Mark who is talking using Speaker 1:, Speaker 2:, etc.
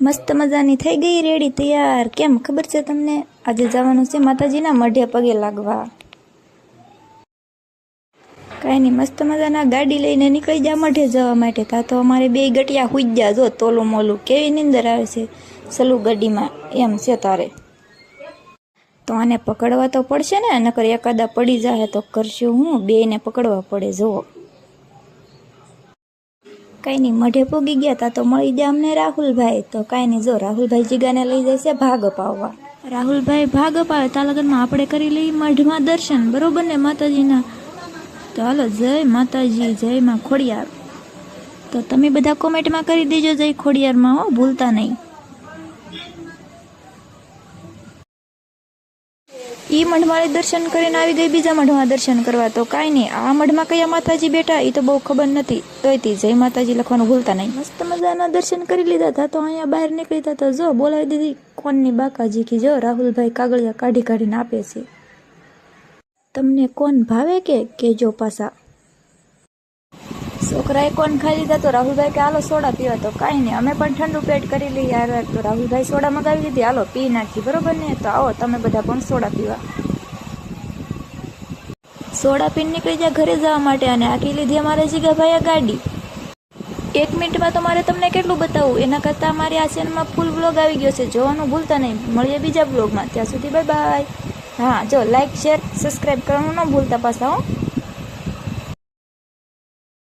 Speaker 1: મસ્ત મજાની થઈ ગઈ રેડી તૈયાર. કેમ ખબર છે તમને? આજે જવાનું છે માતાજીના મઢે પગે લાગવા. કાંઈ નહીં, મસ્ત મજાના ગાડી લઈને નીકળી જા મઢે જવા માટે. તા તો અમારે બે ગટિયા હુઈ ગયા. જો તોલું મોલું કેવી નીંદર આવે છે સલુ ગાડીમાં. એમ છે તારે તો આને પકડવા તો પડશે ને, નકર એકાદા પડી જાય તો કરશું હું? બેયને પકડવા પડે. જુઓ કાંઈ નહીં, મઢે પૂગી ગયા તા તો મળી ગયા અમને રાહુલભાઈ. તો કાંઈ નહીં, જો રાહુલભાઈ જીગાને લઈ જાય છે ભાગ અપાવવા. રાહુલભાઈ ભાગ અપાવે તા લગનમાં આપણે કરી લઈએ મઢમાં દર્શન, બરોબર ને માતાજીના? તો હાલો, જય માતાજી, જય માં ખોડિયાર. તો તમે બધા કોમેન્ટમાં કરી દેજો જય ખોડિયારમાં, હો, ભૂલતા નહીં. ઈ મઢમાં દર્શન કરીને આવી ગઈ બીજા મઢમાં દર્શન કરવા. તો કાંઈ નહીં, આ મઢમાં કયા માતાજી બેઠા એ તો બહુ ખબર નથી, તોયથી જય માતાજી લખવાનું ભૂલતા નહીં. મસ્ત મજાના દર્શન કરી લીધા હતા. તો અહીંયા બહાર નીકળી હતા તો જો બોલાવી દીધી કોનની બાકાજી કી. જો રાહુલભાઈ કાગળિયા કાઢી કાઢીને આપે છે. તમને કોણ ભાવે કે જો પાછા છોકરાએ કોણ ખાઈ લીધા. તો રાહુલભાઈ કે હાલો સોડા પીવા. તો કાંઈ નહીં, અમે પણ ઠંડુ પેટ કરી લઈએ યાર. તો રાહુલભાઈ સોડા મગાવી લીધી, હાલો પી નાખી, બરોબર ને? તો આવો તમે બધા પણ સોડા પીવા. સોડા પીને નીકળી જાય ઘરે જવા માટે. અને આખી લીધી અમારે જીગાભાઈએ ગાડી. 1 મિનિટમાં તો મારે તમને કેટલું બતાવું, એના કરતાં અમારી આ ચેનલમાં ફૂલ બ્લોગ આવી ગયો છે, જોવાનું ભૂલતા નહીં. મળીએ બીજા બ્લોગમાં, ત્યાં સુધી બાય બાય. હા, જો લાઈક શેર સબસ્ક્રાઈબ કરવાનું ન ભૂલતા પાછા, હો.